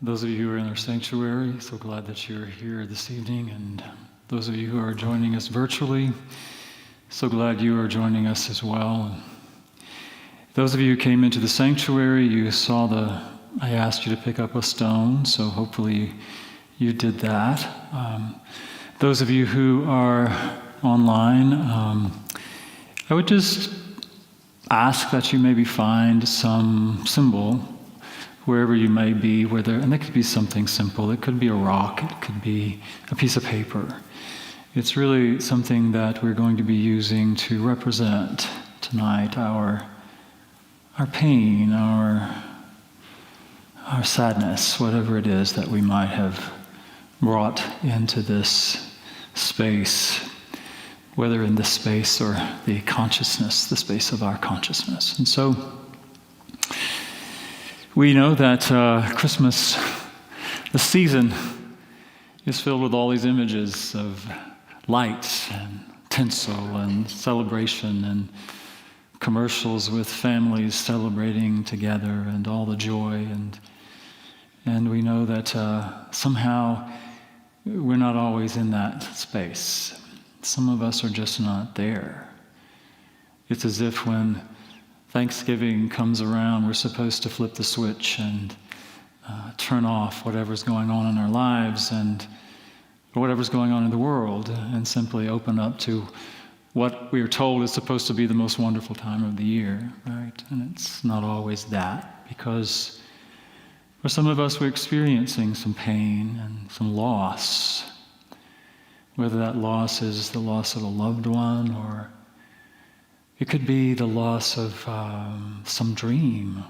Those of you who are in our sanctuary, so glad that you're here this evening. And those of you who are joining us virtually, so glad you are joining us as well. And those of you who came into the sanctuary, you saw I asked you to pick up a stone, so hopefully you did that. Those of you who are online, I would just ask that you maybe find some symbol wherever you may be, and it could be something simple. It could be a rock. It could be a piece of paper. It's really something that we're going to be using to represent tonight our pain, our sadness, whatever it is that we might have brought into this space, whether in this space or the consciousness, the space of our consciousness. And so we know that Christmas, the season, is filled with all these images of lights and tinsel and celebration and commercials with families celebrating together and all the joy. And we know that somehow we're not always in that space. Some of us are just not there. It's as if when Thanksgiving comes around, we're supposed to flip the switch and turn off whatever's going on in our lives and whatever's going on in the world and simply open up to what we are told is supposed to be the most wonderful time of the year, right? And it's not always that, because for some of us we're experiencing some pain and some loss, whether that loss is the loss of a loved one or it could be the loss of some dream.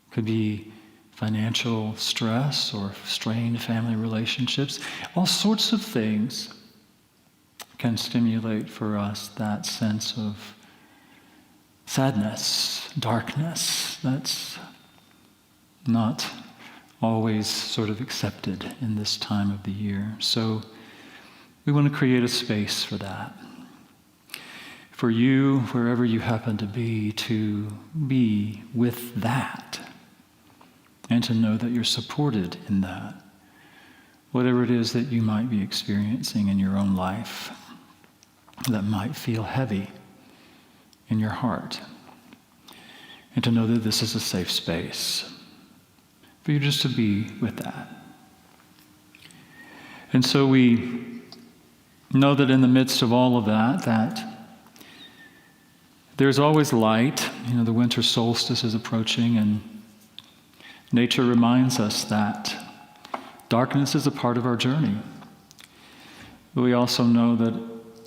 Could be financial stress or strained family relationships. All sorts of things can stimulate for us that sense of sadness, darkness, that's not always sort of accepted in this time of the year. So we want to create a space for that. For you, wherever you happen to be with that, and to know that you're supported in that, whatever it is that you might be experiencing in your own life that might feel heavy in your heart, and to know that this is a safe space for you just to be with that. And so we know that in the midst of all of that there's always light. You know, the winter solstice is approaching, and nature reminds us that darkness is a part of our journey. But we also know that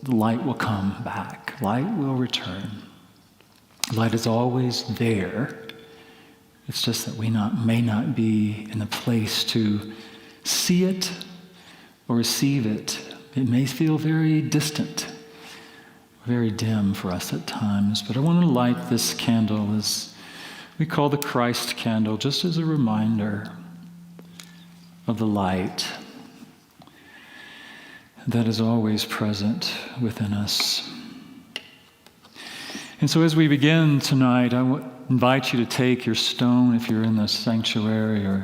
the light will come back. Light will return. Light is always there. It's just that we may not be in a place to see it or receive it. It may feel very distant, very dim for us at times, but I want to light this candle, as we call the Christ candle, just as a reminder of the light that is always present within us. And so as we begin tonight, I invite you to take your stone if you're in the sanctuary, or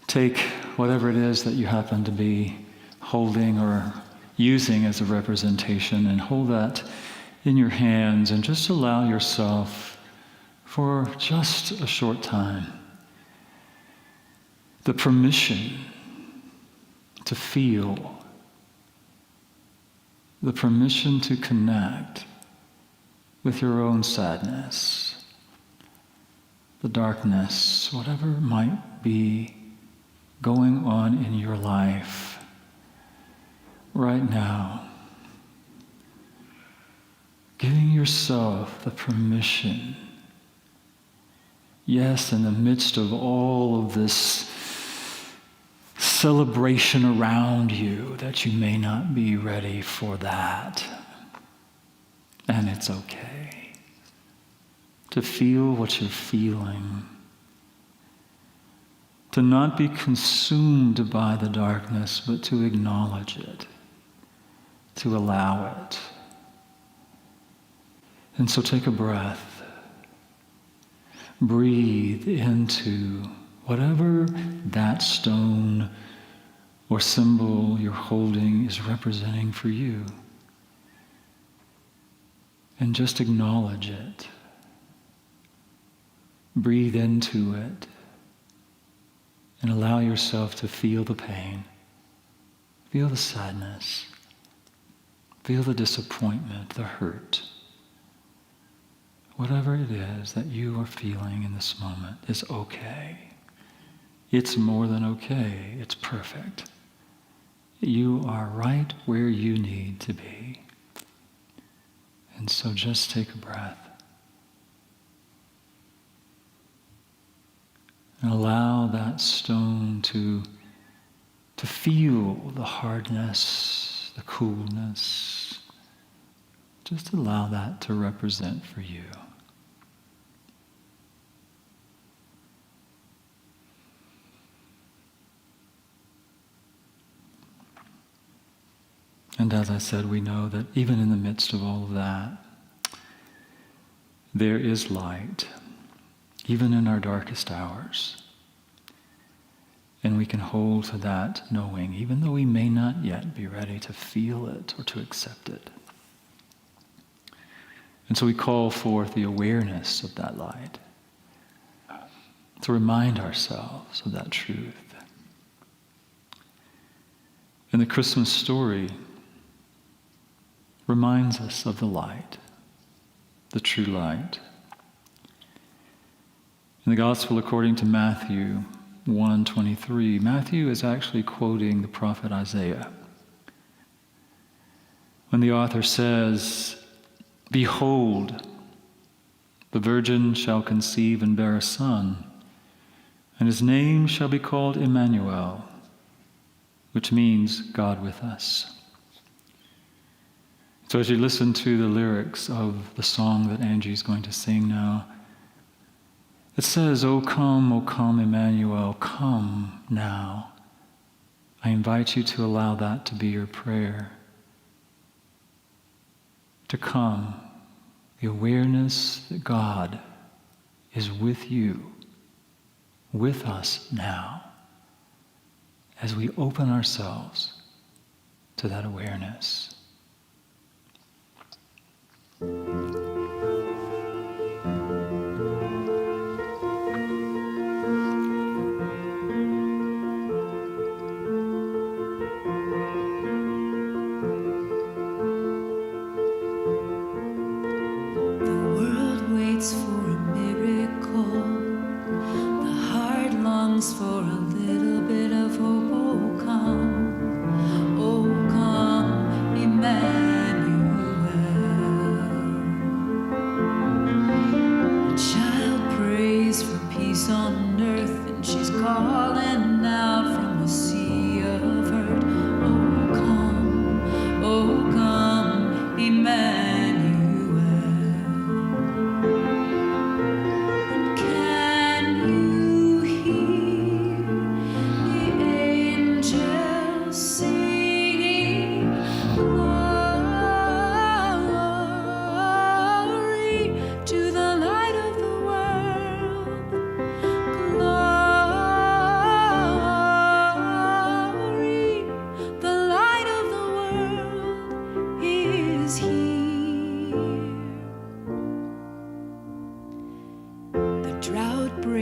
take whatever it is that you happen to be holding or using as a representation, and hold that in your hands and just allow yourself for just a short time the permission to feel, the permission to connect with your own sadness, the darkness, whatever might be going on in your life right now. Giving yourself the permission, yes, in the midst of all of this celebration around you, that you may not be ready for that. And it's okay to feel what you're feeling, to not be consumed by the darkness, but to acknowledge it, to allow it. And so take a breath. Breathe into whatever that stone or symbol you're holding is representing for you. And just acknowledge it. Breathe into it. And allow yourself to feel the pain. Feel the sadness. Feel the disappointment, the hurt. Whatever it is that you are feeling in this moment is okay. It's more than okay. It's perfect. You are right where you need to be. And so just take a breath. And allow that stone to feel the hardness, the coolness. Just allow that to represent for you. And as I said, we know that even in the midst of all of that, there is light, even in our darkest hours. And we can hold to that knowing, even though we may not yet be ready to feel it or to accept it. And so we call forth the awareness of that light, to remind ourselves of that truth. And the Christmas story reminds us of the light, the true light. In the Gospel according to Matthew 1:23, Matthew is actually quoting the prophet Isaiah. When the author says, "Behold, the virgin shall conceive and bear a son, and his name shall be called Emmanuel," which means God with us. So as you listen to the lyrics of the song that Angie's going to sing now, it says, O come, Emmanuel, come now." I invite you to allow that to be your prayer. To come, the awareness that God is with you, with us now, as we open ourselves to that awareness.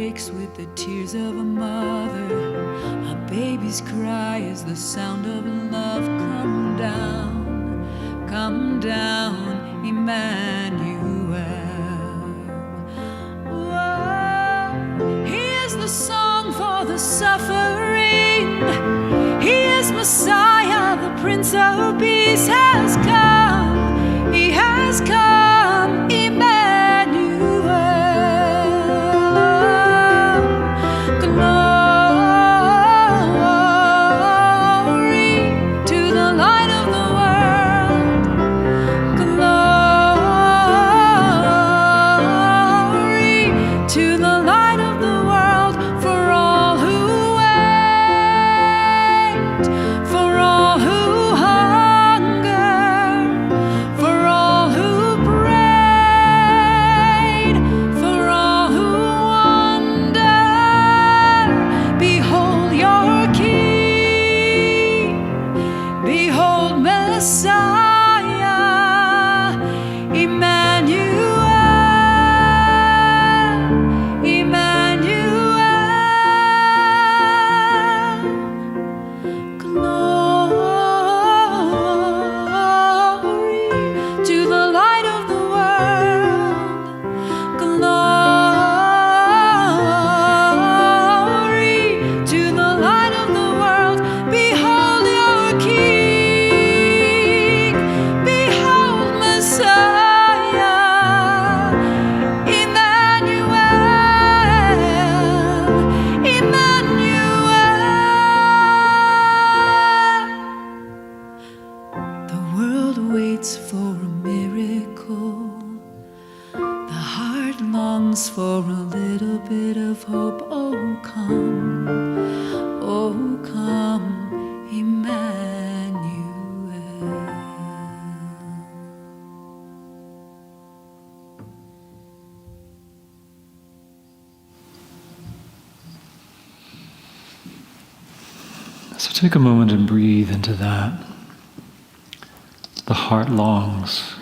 breaks with the tears of a mother. A baby's cry is the sound of love. Come down, Emmanuel. Whoa. He is the song for the suffering. He is Messiah, the Prince of Peace has come. He has come, Emmanuel. For all who hunger So take a moment and breathe into that. The heart longs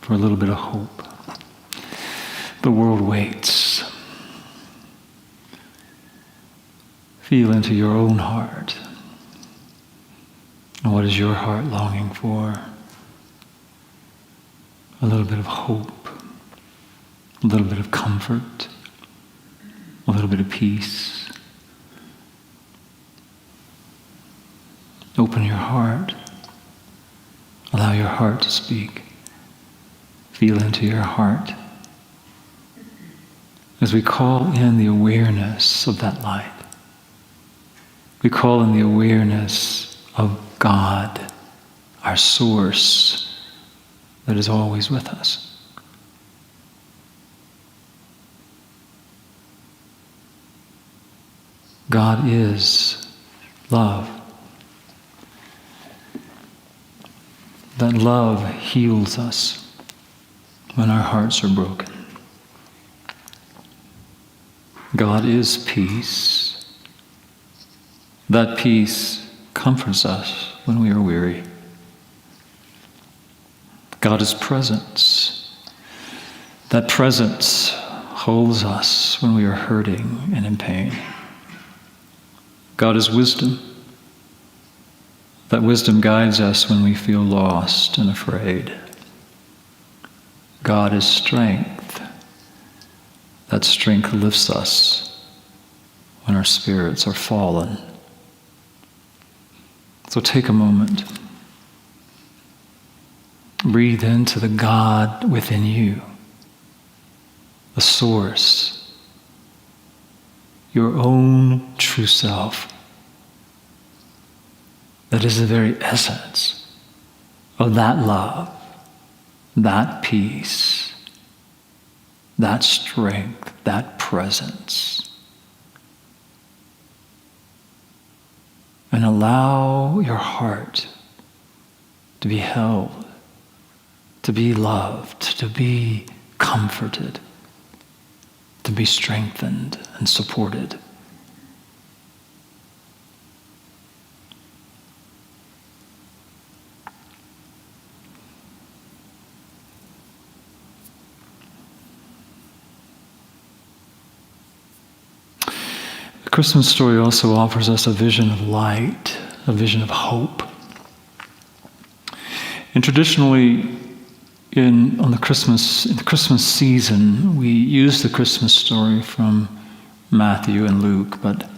for a little bit of hope. The world waits. Feel into your own heart. And what is your heart longing for? A little bit of hope, a little bit of comfort, a little bit of peace. Open your heart. Allow your heart to speak. Feel into your heart as we call in the awareness of that light. We call in the awareness of God, our source that is always with us. God is love. That love heals us when our hearts are broken. God is peace. That peace comforts us when we are weary. God is presence. That presence holds us when we are hurting and in pain. God is wisdom. That wisdom guides us when we feel lost and afraid. God is strength. That strength lifts us when our spirits are fallen. So take a moment. Breathe into the God within you, the source, your own true self. That is the very essence of that love, that peace, that strength, that presence. And allow your heart to be held, to be loved, to be comforted, to be strengthened and supported. The Christmas story also offers us a vision of light, a vision of hope. And traditionally, in the Christmas season, we use the Christmas story from Matthew and Luke, but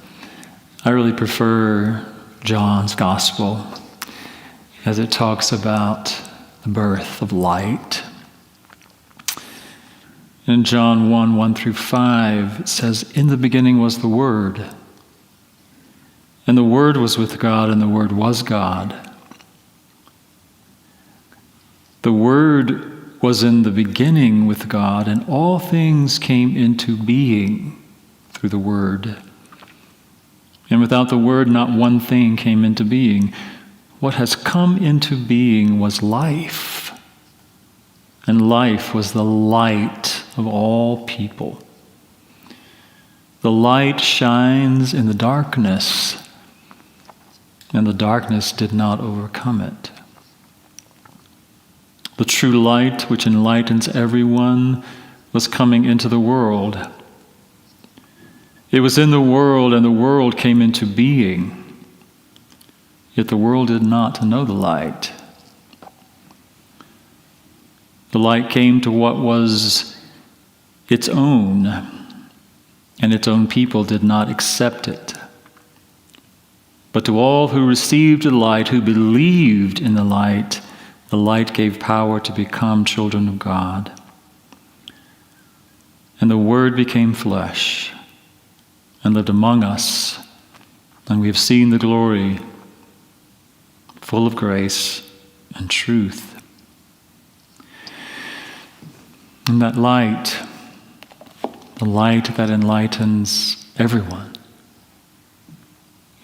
I really prefer John's Gospel as it talks about the birth of light. In John 1:1-5, it says, "In the beginning was the Word, and the Word was with God, and the Word was God. The Word was in the beginning with God, and all things came into being through the Word. And without the Word, not one thing came into being. What has come into being was life, and life was the light of all people. The light shines in the darkness, and the darkness did not overcome it. The true light, which enlightens everyone, was coming into the world. It was in the world, and the world came into being. Yet the world did not know the light. The light came to what was its own, and its own people did not accept it. But to all who received the light, who believed in the light gave power to become children of God. And the Word became flesh and lived among us, and we have seen the glory, full of grace and truth." And that light, the light that enlightens everyone.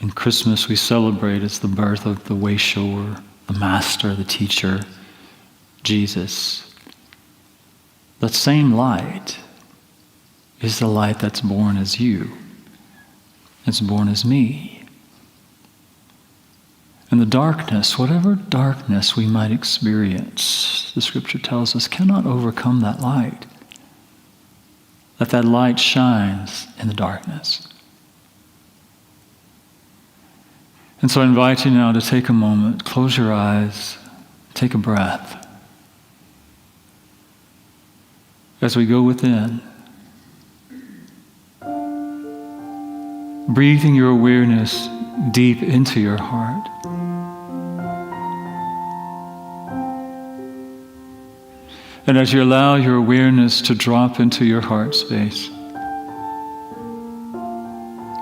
In Christmas we celebrate it's the birth of the way shower, the master, the teacher, Jesus. That same light is the light that's born as you. It's born as me. the darkness, whatever darkness we might experience, the scripture tells us, cannot overcome that light. That light shines in the darkness. And so I invite you now to take a moment, close your eyes, take a breath. As we go within, breathing your awareness deep into your heart. And as you allow your awareness to drop into your heart space,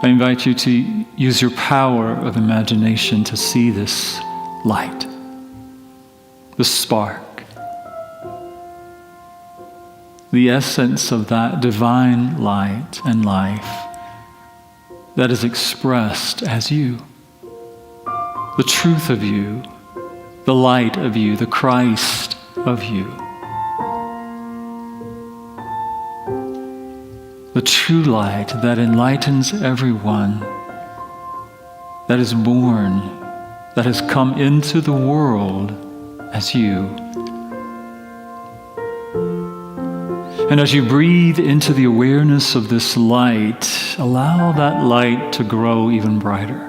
I invite you to use your power of imagination to see this light, the spark, the essence of that divine light and life that is expressed as you, the truth of you, the light of you, the Christ of you. The true light that enlightens everyone, that is born, that has come into the world as you. And as you breathe into the awareness of this light, allow that light to grow even brighter.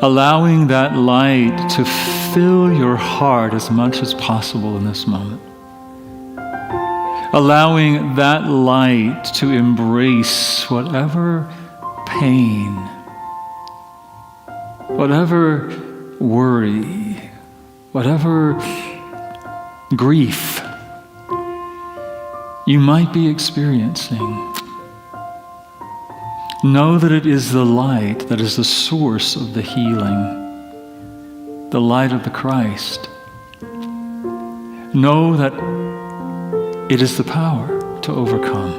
Allowing that light to fill your heart as much as possible in this moment. Allowing that light to embrace whatever pain, whatever worry, whatever grief you might be experiencing. Know that it is the light that is the source of the healing, the light of the Christ. Know that it is the power to overcome.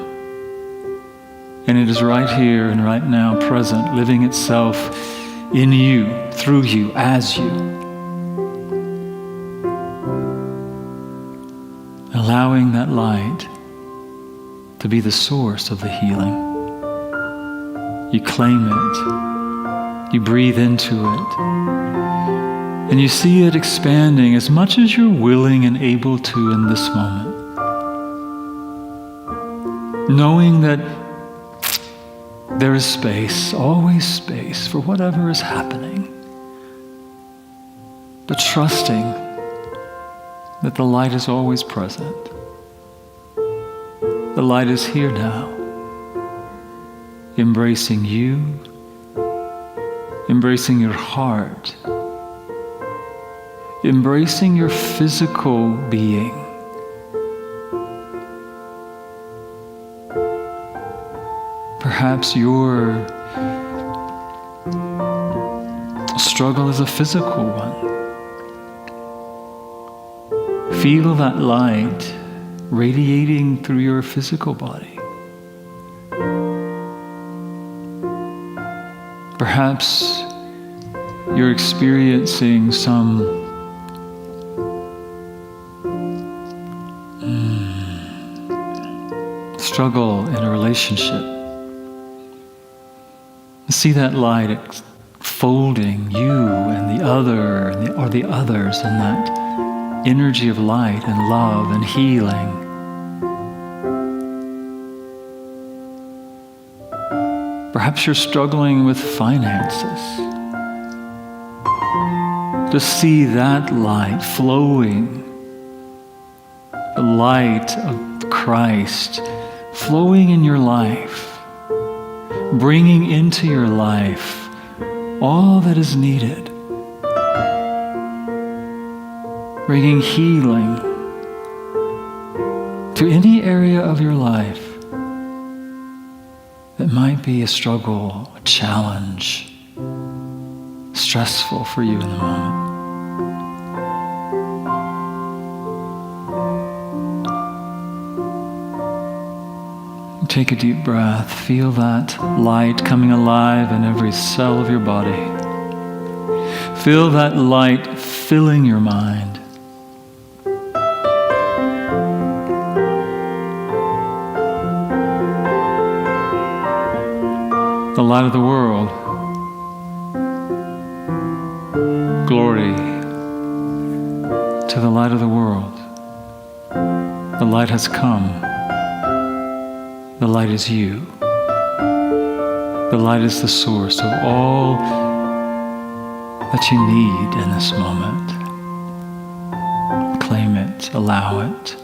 And it is right here and right now present, living itself in you, through you, as you. Allowing that light to be the source of the healing. You claim it. You breathe into it. And you see it expanding as much as you're willing and able to in this moment. Knowing that there is space, always space, for whatever is happening. But trusting that the light is always present. The light is here now, embracing you, embracing your heart, embracing your physical being. Perhaps your struggle is a physical one. Feel that light radiating through your physical body. Perhaps you're experiencing some struggle in a relationship. See that light folding you and the other or the others in that energy of light and love and healing. Perhaps you're struggling with finances. To see that light flowing, the light of Christ flowing in your life, bringing into your life all that is needed, bringing healing to any area of your life that might be a struggle, a challenge, stressful for you in the moment. Take a deep breath. Feel that light coming alive in every cell of your body. Feel that light filling your mind. The light of the world to the light of the world. The light has come. The light is you. The light is the source of all that you need in this moment. Claim it, allow it.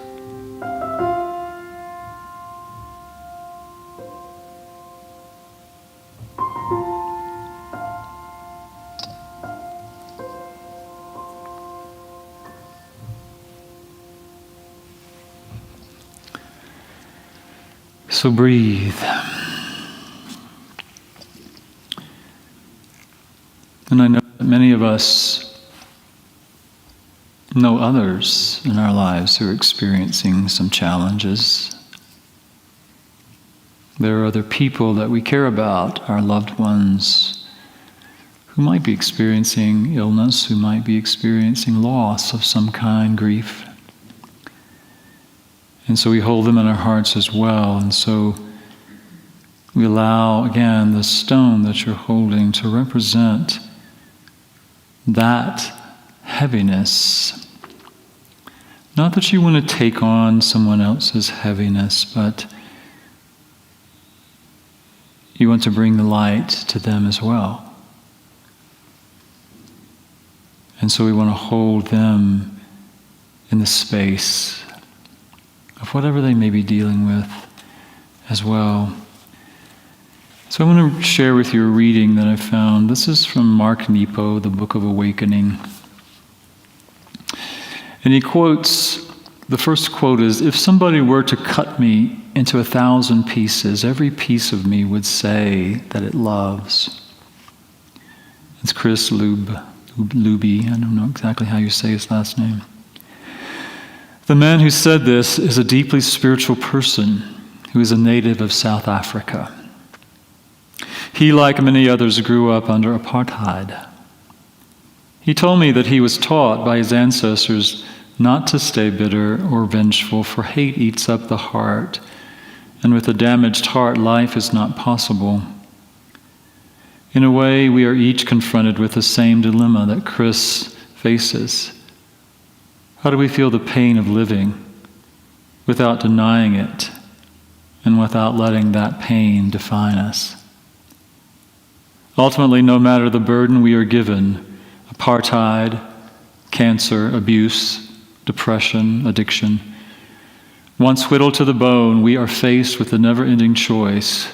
So breathe. And I know that many of us know others in our lives who are experiencing some challenges. There are other people that we care about, our loved ones, who might be experiencing illness, who might be experiencing loss of some kind, grief. And so we hold them in our hearts as well. And so we allow, again, the stone that you're holding to represent that heaviness. Not that you want to take on someone else's heaviness, but you want to bring the light to them as well. And so we want to hold them in the space of whatever they may be dealing with as well. So I want to share with you a reading that I found. This is from Mark Nepo, the Book of Awakening. And he quotes, the first quote is, "If somebody were to cut me into 1,000 pieces, every piece of me would say that it loves." It's Chris Luby. I don't know exactly how you say his last name. The man who said this is a deeply spiritual person who is a native of South Africa. He, like many others, grew up under apartheid. He told me that he was taught by his ancestors not to stay bitter or vengeful, for hate eats up the heart, and with a damaged heart, life is not possible. In a way, we are each confronted with the same dilemma that Chris faces. How do we feel the pain of living without denying it and without letting that pain define us? Ultimately, no matter the burden we are given, apartheid, cancer, abuse, depression, addiction, once whittled to the bone, we are faced with the never-ending choice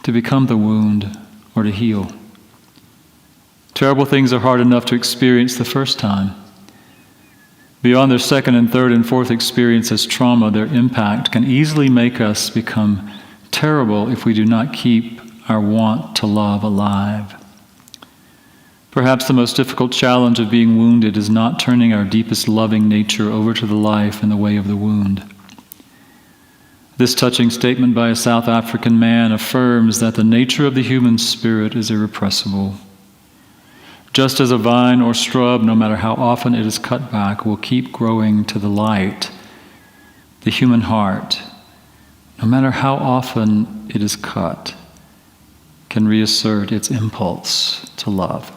to become the wound or to heal. Terrible things are hard enough to experience the first time. Beyond their second and third and fourth experience as trauma, their impact can easily make us become terrible if we do not keep our want to love alive. Perhaps the most difficult challenge of being wounded is not turning our deepest loving nature over to the life in the way of the wound. This touching statement by a South African man affirms that the nature of the human spirit is irrepressible. Just as a vine or shrub, no matter how often it is cut back, will keep growing to the light, the human heart, no matter how often it is cut, can reassert its impulse to love.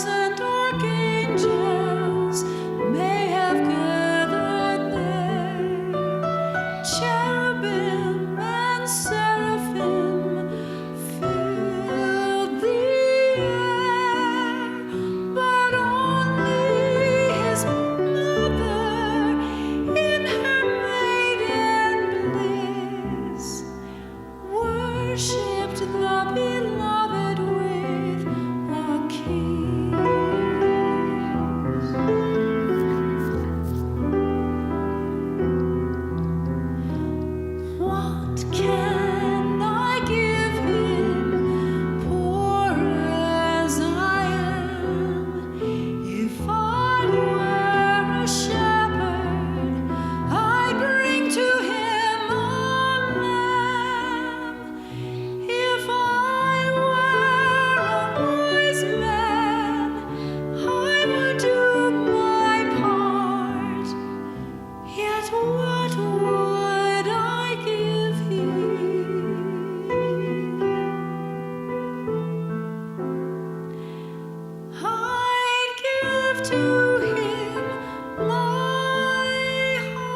And archangels may have gathered there. Yet what would I give him? I'd give to him my heart.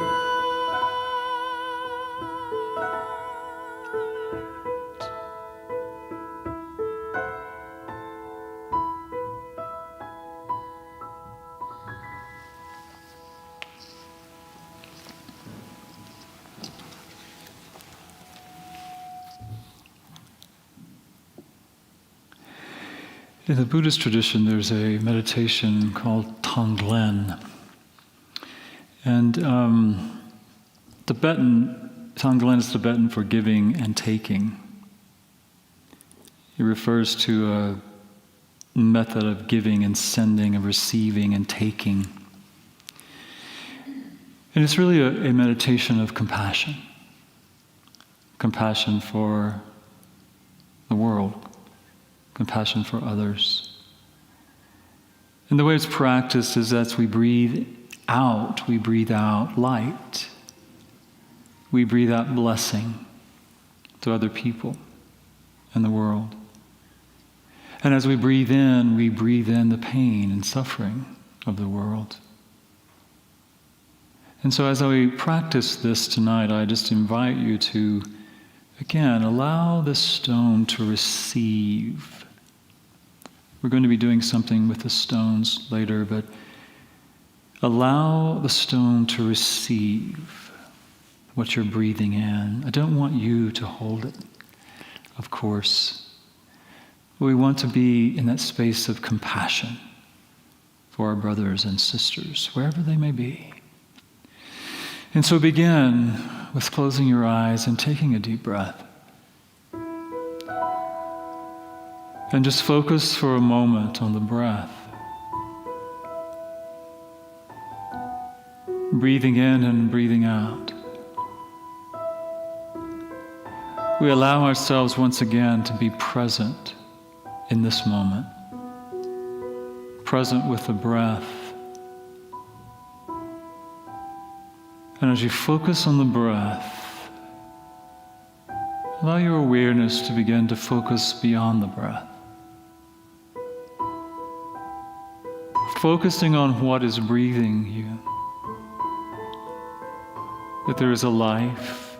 In the Buddhist tradition, there's a meditation called Tonglen. And Tonglen is Tibetan for giving and taking. It refers to a method of giving and sending, of receiving and taking. And it's really a meditation of compassion. Compassion for the world. Compassion for others. And the way it's practiced is as we breathe out light. We breathe out blessing to other people and the world. And as we breathe in the pain and suffering of the world. And so as we practice this tonight, I just invite you to, again, allow this stone to receive. We're going to be doing something with the stones later, but allow the stone to receive what you're breathing in. I don't want you to hold it, of course. We want to be in that space of compassion for our brothers and sisters, wherever they may be. And so begin with closing your eyes and taking a deep breath. And just focus for a moment on the breath. Breathing in and breathing out. We allow ourselves once again to be present in this moment. Present with the breath. And as you focus on the breath, allow your awareness to begin to focus beyond the breath. Focusing on what is breathing you. That there is a life,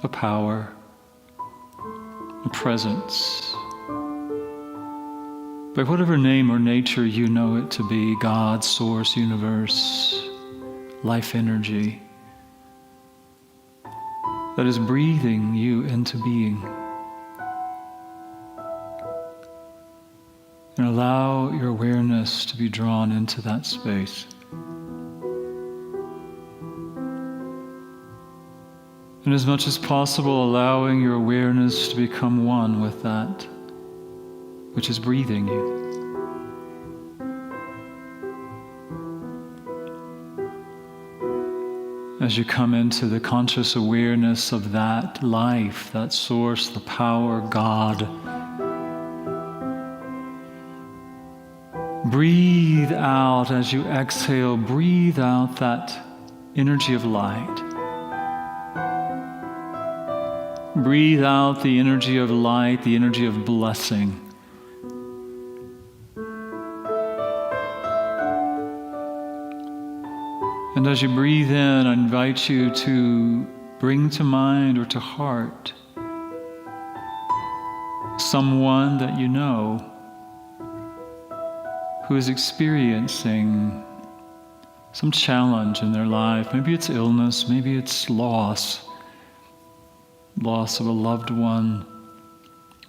a power, a presence. By whatever name or nature you know it to be, God, source, universe, life energy, that is breathing you into being. And allow your awareness to be drawn into that space. And as much as possible, allowing your awareness to become one with that which is breathing you. As you come into the conscious awareness of that life, that source, the power, God, breathe out as you exhale, breathe out that energy of light. Breathe out the energy of light, the energy of blessing. And as you breathe in, I invite you to bring to mind or to heart someone that you know who is experiencing some challenge in their life. Maybe it's illness, maybe it's loss of a loved one,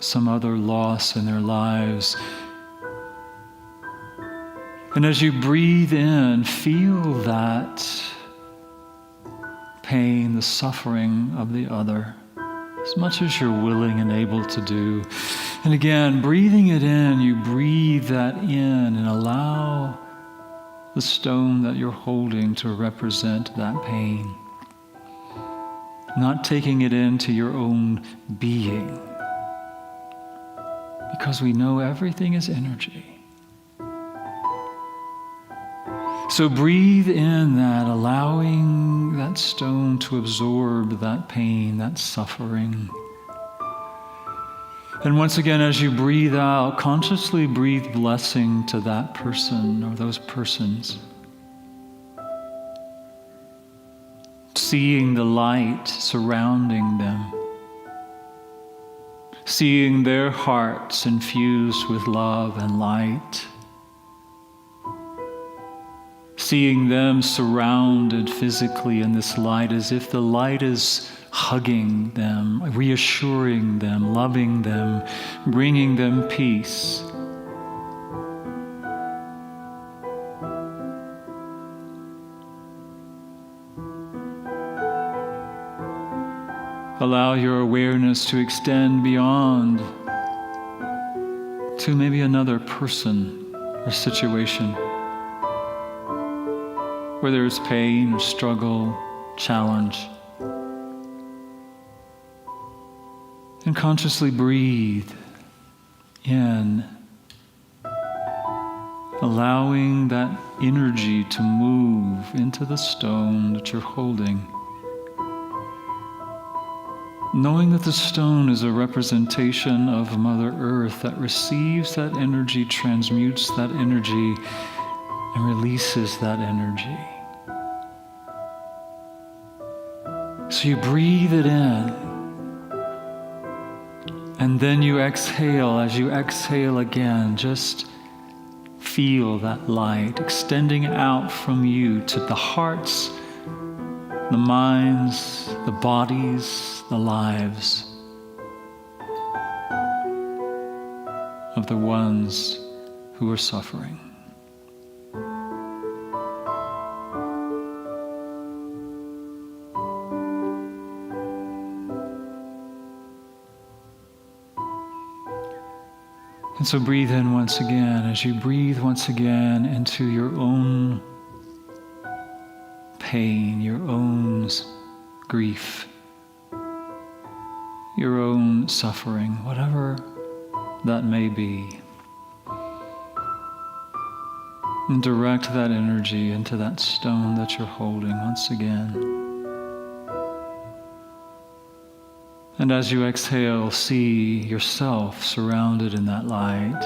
some other loss in their lives. And as you breathe in, feel that pain, the suffering of the other, as much as you're willing and able to do. And again, breathing it in, you breathe that in and allow the stone that you're holding to represent that pain. Not taking it into your own being. Because we know everything is energy. So breathe in that, allowing that stone to absorb that pain, that suffering. And once again, as you breathe out, consciously breathe blessing to that person or those persons. Seeing the light surrounding them. Seeing their hearts infused with love and light. Seeing them surrounded physically in this light as if the light is hugging them, reassuring them, loving them, bringing them peace. Allow your awareness to extend beyond to maybe another person or situation where there's pain or struggle, challenge. And consciously breathe in, allowing that energy to move into the stone that you're holding. Knowing that the stone is a representation of Mother Earth that receives that energy, transmutes that energy, and releases that energy. So you breathe it in. And then you exhale. As you exhale again, just feel that light extending out from you to the hearts, the minds, the bodies, the lives of the ones who are suffering. And so breathe in once again. As you breathe once again into your own pain, your own grief, your own suffering, whatever that may be. And direct that energy into that stone that you're holding once again. And as you exhale, see yourself surrounded in that light,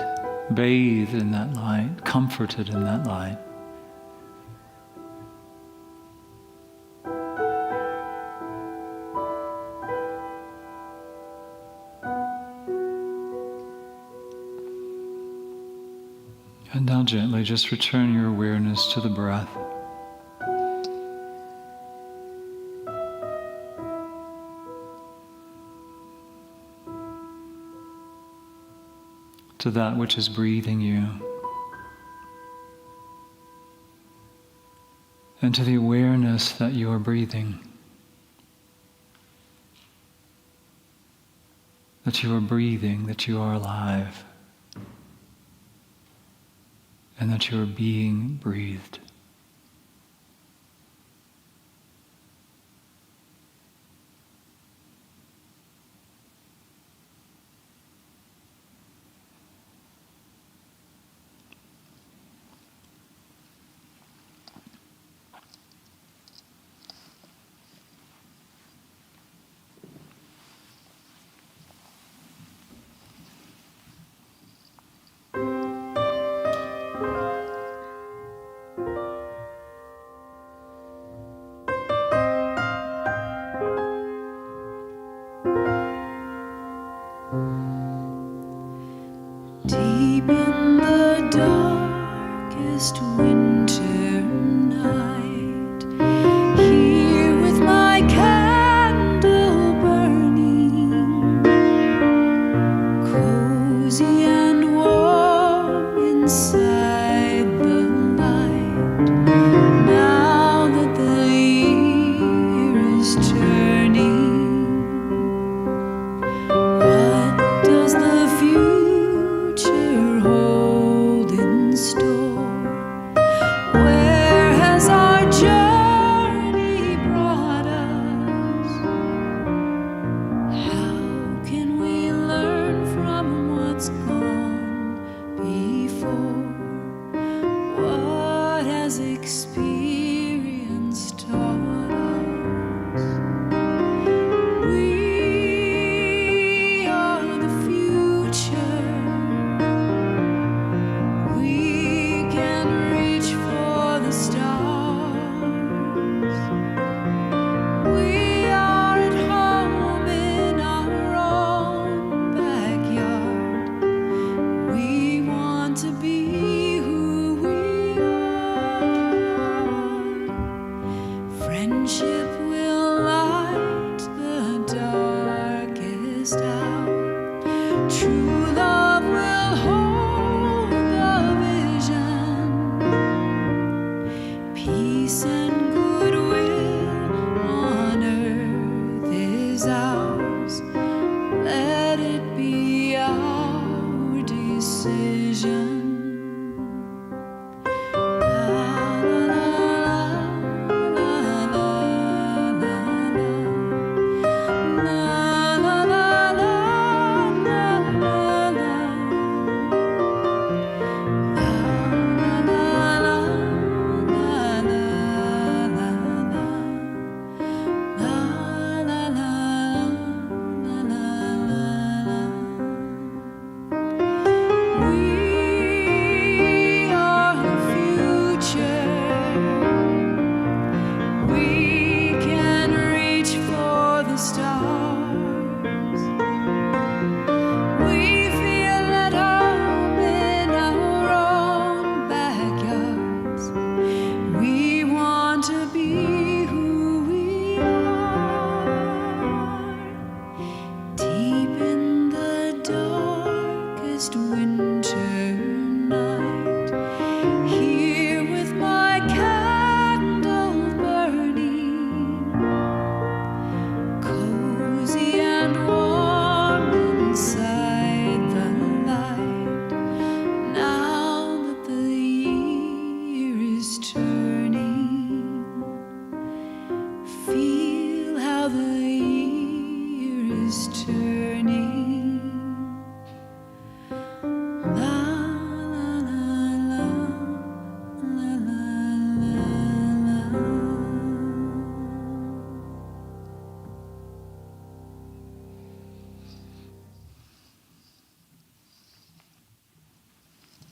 bathed in that light, comforted in that light. And now gently just return your awareness to the breath. To that which is breathing you. And to the awareness that you are breathing. That you are breathing, that you are alive. And that you are being breathed.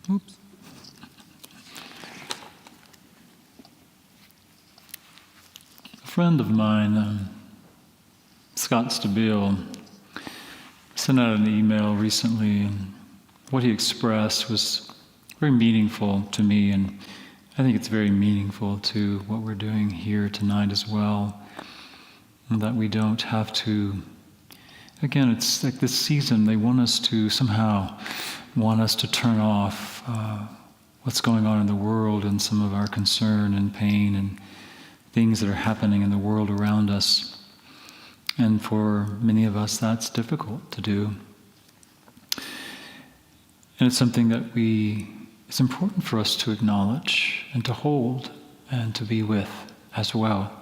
Oops. A friend of mine, Scott Stabile, sent out an email recently, and what he expressed was very meaningful to me, and I think it's very meaningful to what we're doing here tonight as well. And that we don't have to, again, it's like this season, they want us to turn off what's going on in the world and some of our concern and pain and things that are happening in the world around us. And for many of us, that's difficult to do. And it's something that it's important for us to acknowledge and to hold and to be with as well.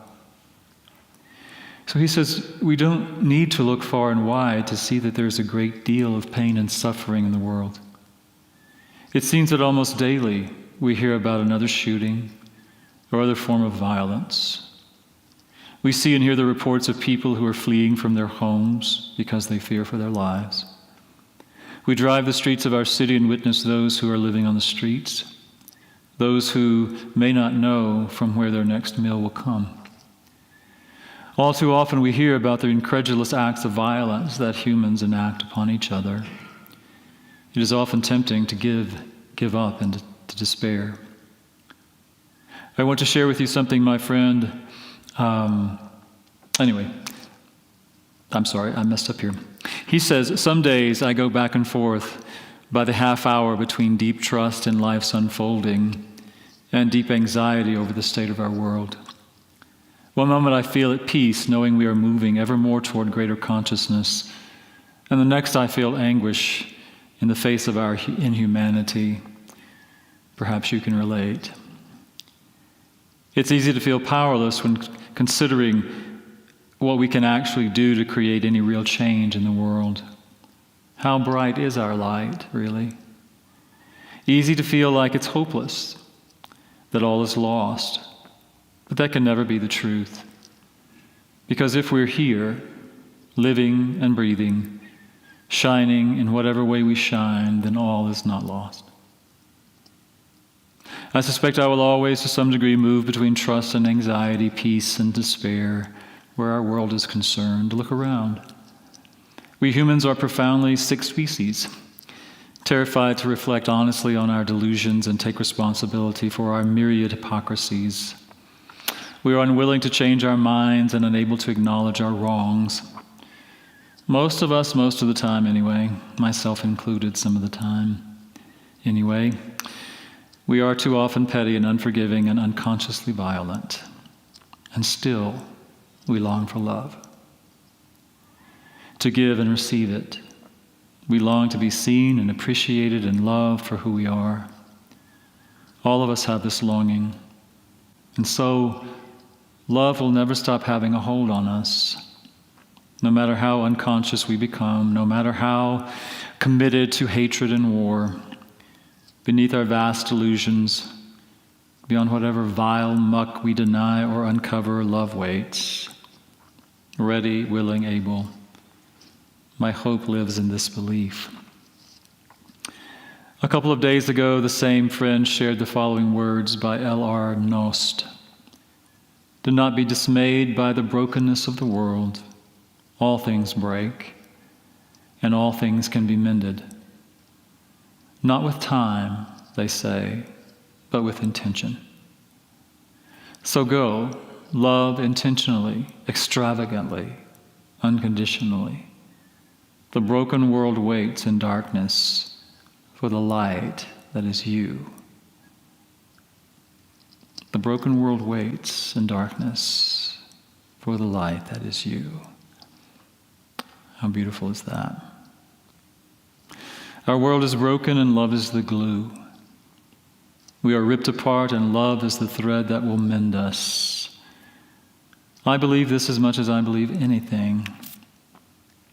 So he says, we don't need to look far and wide to see that there's a great deal of pain and suffering in the world. It seems that almost daily we hear about another shooting or other form of violence. We see and hear the reports of people who are fleeing from their homes because they fear for their lives. We drive the streets of our city and witness those who are living on the streets, those who may not know from where their next meal will come. All too often we hear about the incredulous acts of violence that humans enact upon each other. It is often tempting to give up and to despair. I want to share with you something my friend, anyway, I'm sorry, I messed up here. He says, some days I go back and forth by the half hour between deep trust in life's unfolding and deep anxiety over the state of our world. One moment I feel at peace, knowing we are moving ever more toward greater consciousness, and the next I feel anguish in the face of our inhumanity. Perhaps you can relate. It's easy to feel powerless when considering what we can actually do to create any real change in the world. How bright is our light, really? Easy to feel like it's hopeless, that all is lost. But that can never be the truth. Because if we're here, living and breathing, shining in whatever way we shine, then all is not lost. I suspect I will always, to some degree, move between trust and anxiety, peace and despair, where our world is concerned. Look around. We humans are profoundly sick species, terrified to reflect honestly on our delusions and take responsibility for our myriad hypocrisies. We are unwilling to change our minds and unable to acknowledge our wrongs. Most of us, most of the time anyway, myself included some of the time anyway, we are too often petty and unforgiving and unconsciously violent. And still, we long for love. To give and receive it. We long to be seen and appreciated and loved for who we are. All of us have this longing. And so, love will never stop having a hold on us. No matter how unconscious we become, no matter how committed to hatred and war, beneath our vast delusions, beyond whatever vile muck we deny or uncover, love waits. Ready, willing, able. My hope lives in this belief. A couple of days ago, the same friend shared the following words by L.R. Knost. Do not be dismayed by the brokenness of the world. All things break, and all things can be mended. Not with time, they say, but with intention. So go, love intentionally, extravagantly, unconditionally. The broken world waits in darkness for the light that is you. The broken world waits in darkness for the light that is you. How beautiful is that? Our world is broken and love is the glue. We are ripped apart and love is the thread that will mend us. I believe this as much as I believe anything.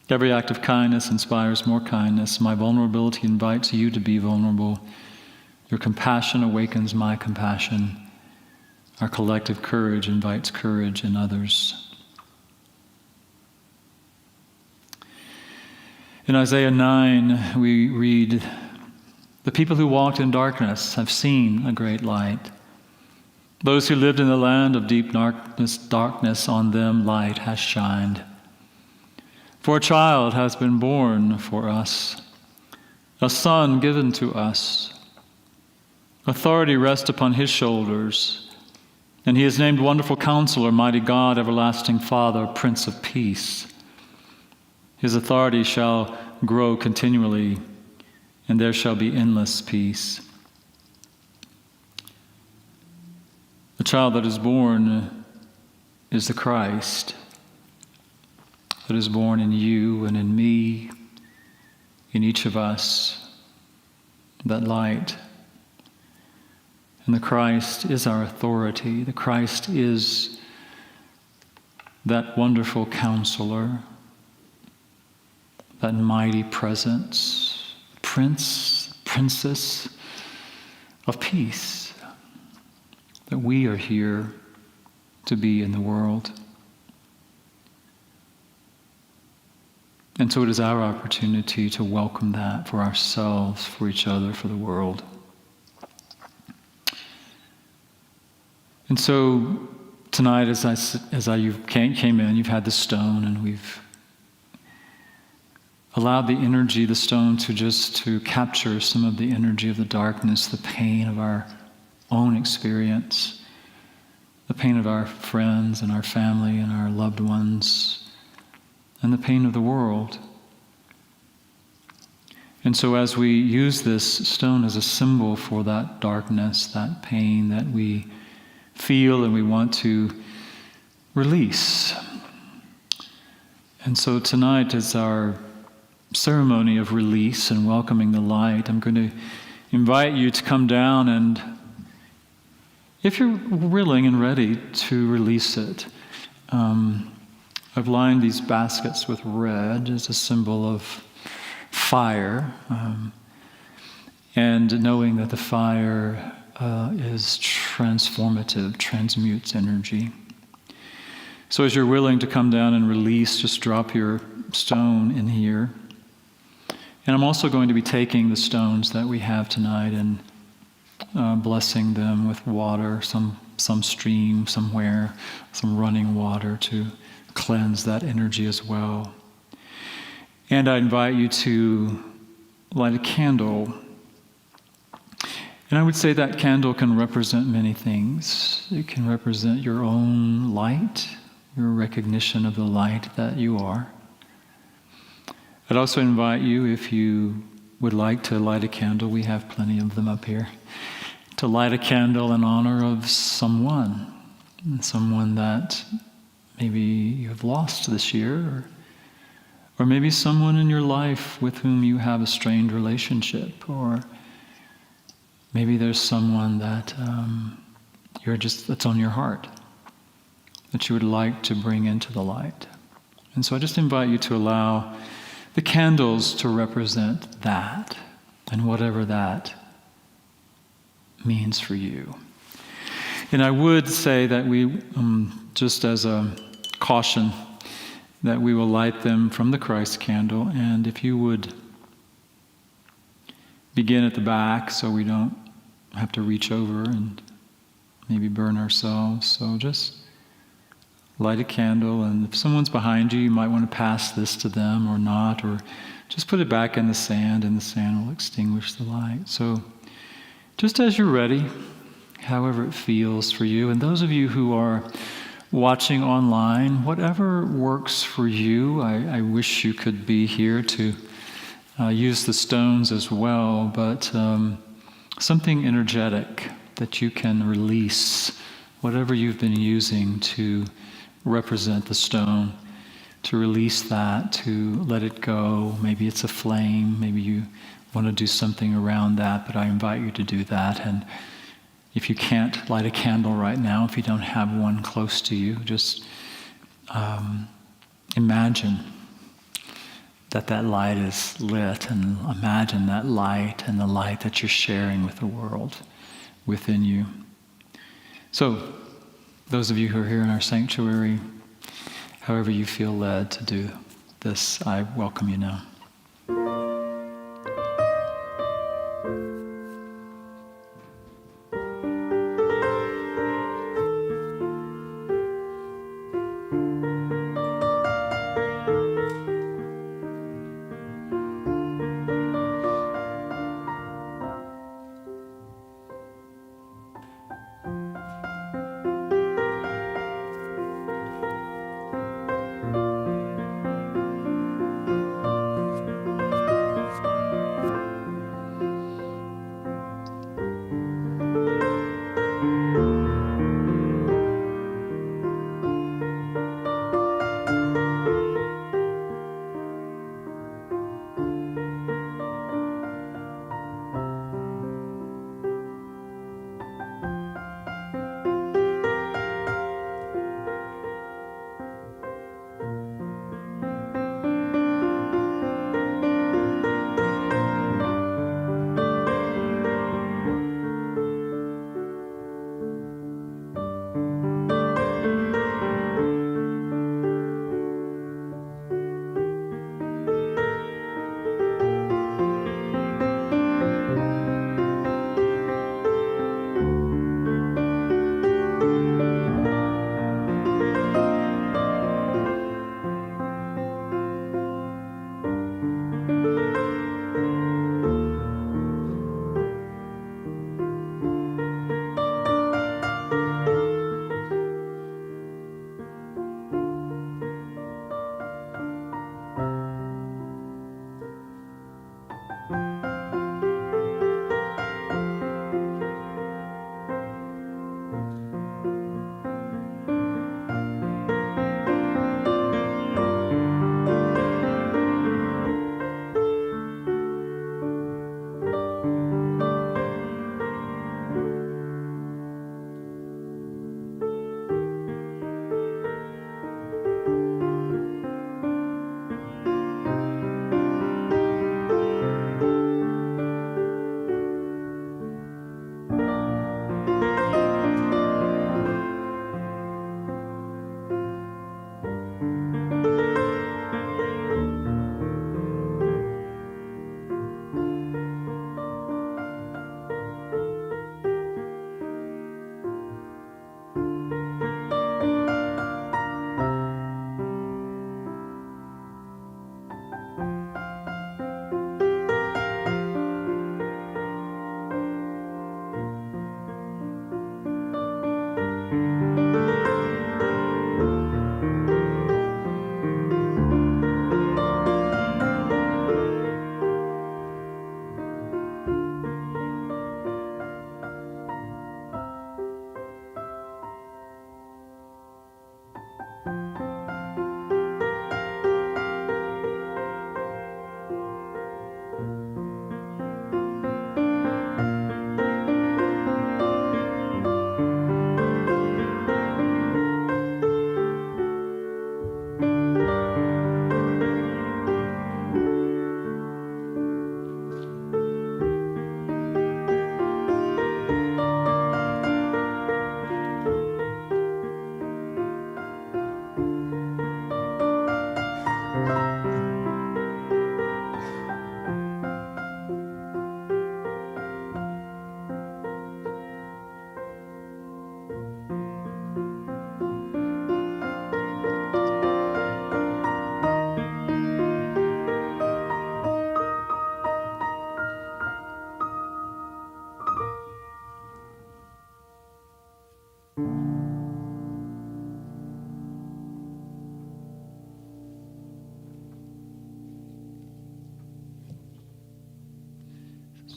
Every act of kindness inspires more kindness. My vulnerability invites you to be vulnerable. Your compassion awakens my compassion. Our collective courage invites courage in others. In Isaiah 9, we read, The people who walked in darkness have seen a great light. Those who lived in the land of deep darkness, on them light has shined. For a child has been born for us, a son given to us. Authority rests upon his shoulders, and he is named Wonderful Counselor, Mighty God, Everlasting Father, Prince of Peace. His authority shall grow continually, and there shall be endless peace. The child that is born is the Christ, that is born in you and in me, in each of us, that light. And the Christ is our authority. The Christ is that wonderful counselor, that mighty presence, princess of peace, that we are here to be in the world. And so it is our opportunity to welcome that for ourselves, for each other, for the world. And so tonight, you came in, you've had the stone, and we've allowed the energy, the stone, to capture some of the energy of the darkness, the pain of our own experience, the pain of our friends and our family and our loved ones, and the pain of the world. And so as we use this stone as a symbol for that darkness, that pain that we feel and we want to release. And so tonight is our ceremony of release and welcoming the light. I'm going to invite you to come down, and if you're willing and ready to release it, I've lined these baskets with red as a symbol of fire, and knowing that the fire is transformative, transmutes energy. So as you're willing to come down and release, just drop your stone in here. And I'm also going to be taking the stones that we have tonight and blessing them with water, some stream somewhere, some running water to cleanse that energy as well. And I invite you to light a candle. And I would say that candle can represent many things. It can represent your own light, your recognition of the light that you are. I'd also invite you, if you would like to light a candle, we have plenty of them up here, to light a candle in honor of someone that maybe you have lost this year, or maybe someone in your life with whom you have a strained relationship, or maybe there's someone that that's on your heart that you would like to bring into the light. And so I just invite you to allow the candles to represent that, and whatever that means for you. And I would say that we, just as a caution, that we will light them from the Christ candle, and if you would begin at the back so we don't have to reach over and maybe burn ourselves. So just light a candle, and if someone's behind you, you might want to pass this to them or not, or just put it back in the sand, and the sand will extinguish the light. So just as you're ready, however it feels for you, and those of you who are watching online, whatever works for you, I wish you could be here to use the stones as well, but something energetic that you can release, whatever you've been using to represent the stone, to release that, to let it go. Maybe it's a flame, maybe you want to do something around that, but I invite you to do that. And if you can't light a candle right now, if you don't have one close to you, just imagine that light is lit, and imagine that light and the light that you're sharing with the world within you. So, those of you who are here in our sanctuary, however you feel led to do this, I welcome you now.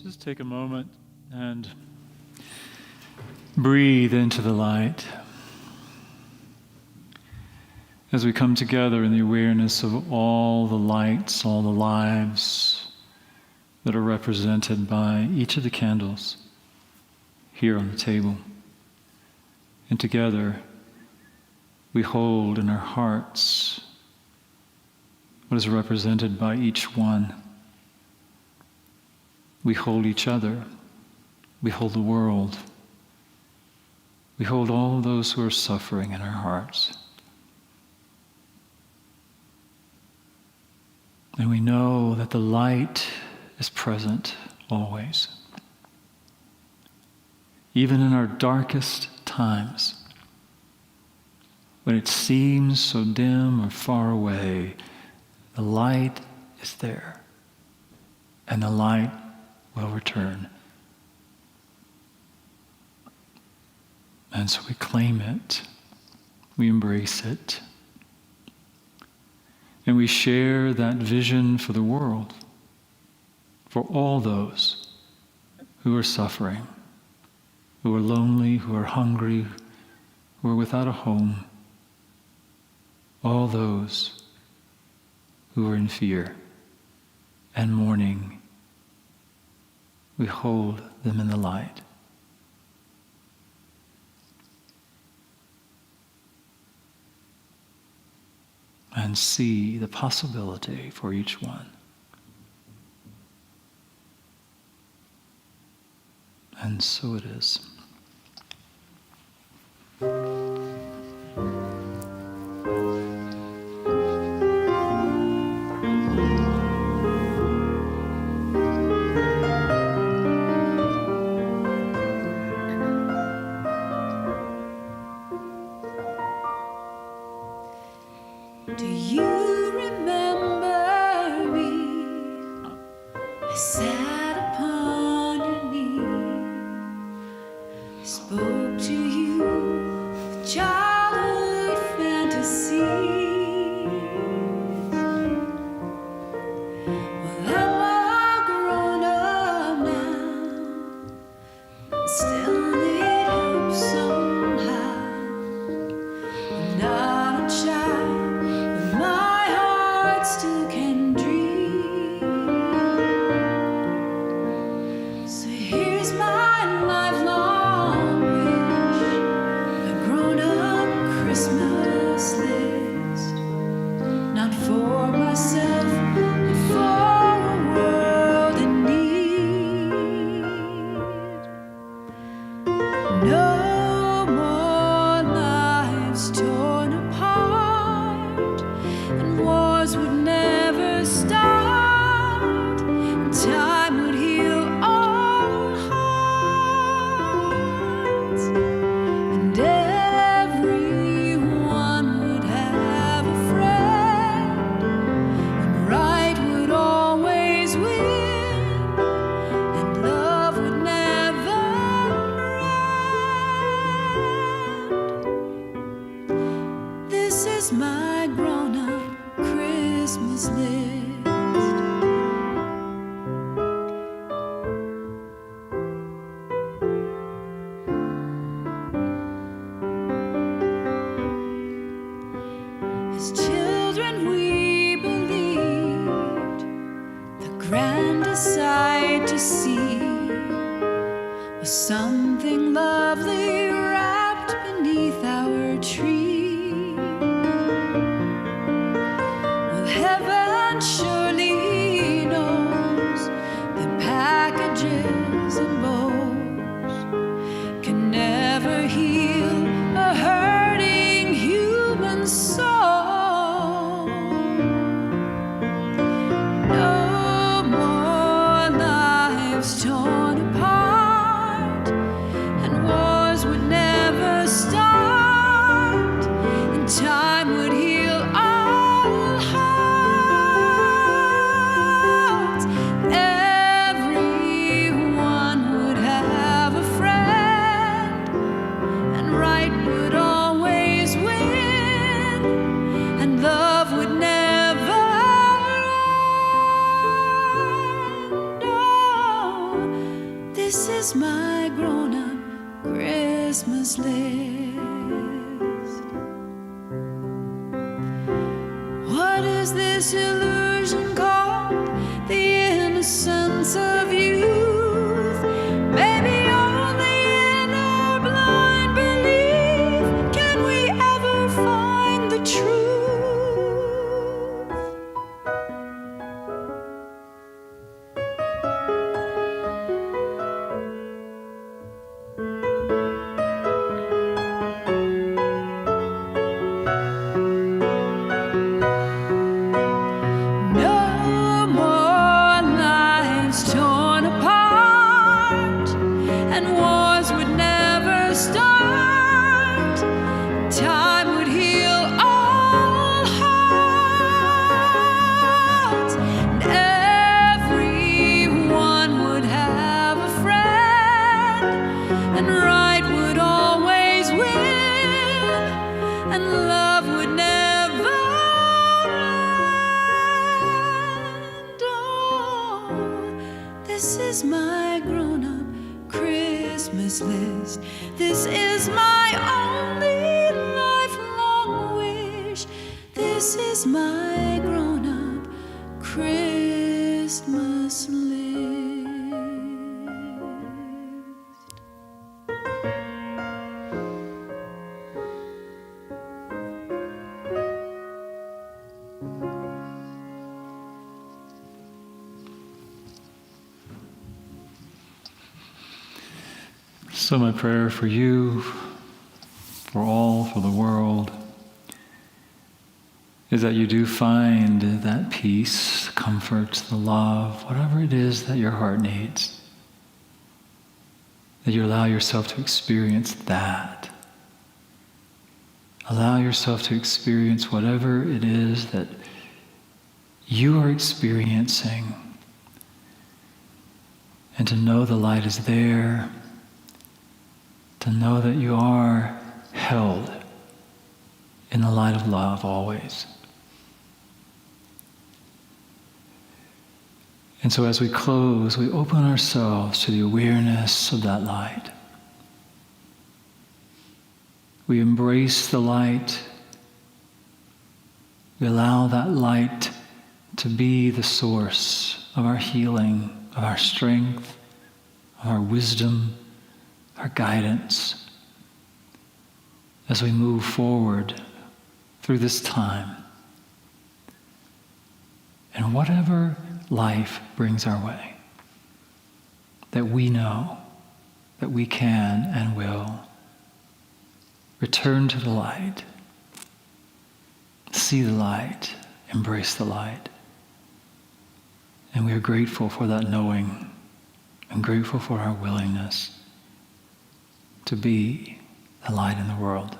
Just take a moment and breathe into the light as we come together in the awareness of all the lights, all the lives that are represented by each of the candles here on the table. And together we hold in our hearts what is represented by each one. We hold each other. We hold the world. We hold all those who are suffering in our hearts. And we know that the light is present always. Even in our darkest times, when it seems so dim or far away, the light is there. And the light will return. And so we claim it, we embrace it, and we share that vision for the world, for all those who are suffering, who are lonely, who are hungry, who are without a home, all those who are in fear and mourning. We hold them in the light. And see the possibility for each one. And so it is. Do you remember me? I sat upon your knee, I spoke to you with childhood fantasies. Well, I'm a grown-up now, still need help somehow. I'm not a child. My heart still can dream. So here's my lifelong wish, a grown-up Christmas list, not for myself, but for a world in need. No more lives torn apart, and wars would never start, and time would heal all hearts, and everyone would have a friend, and right would always win, and love would never end. This is my grown-up Christmas list. As children we believed the grandest sight to see was something lovely wrapped beneath our tree. Well, heaven surely knows that packages and bows can never heal a hurting human soul. No more lives torn apart, is my grown-up Christmas list. What is this illusion called? The innocence of youth. Maybe only in our blind belief can we ever find the truth. No more lives torn apart, and wars would never start. Time would heal all hearts, and everyone would have a friend, and right would always win, and love would never end. Oh, this is my grown-up Christmas list. This is my only lifelong wish. This is my grown-up Christmas list. So my prayer for you, for all, for the world, is that you do find that peace, the comfort, the love, whatever it is that your heart needs, that you allow yourself to experience that. Allow yourself to experience whatever it is that you are experiencing, and to know the light is there, to know that you are held in the light of love always. And so as we close, we open ourselves to the awareness of that light. We embrace the light. We allow that light to be the source of our healing, of our strength, of our wisdom, our guidance as we move forward through this time. And whatever life brings our way, that we know that we can and will return to the light, see the light, embrace the light. And we are grateful for that knowing and grateful for our willingness to be the light in the world.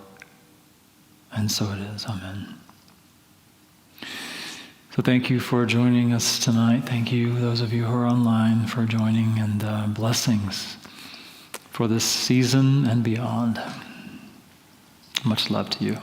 And so it is. Amen. So thank you for joining us tonight. Thank you, those of you who are online, for joining, and blessings for this season and beyond. Much love to you.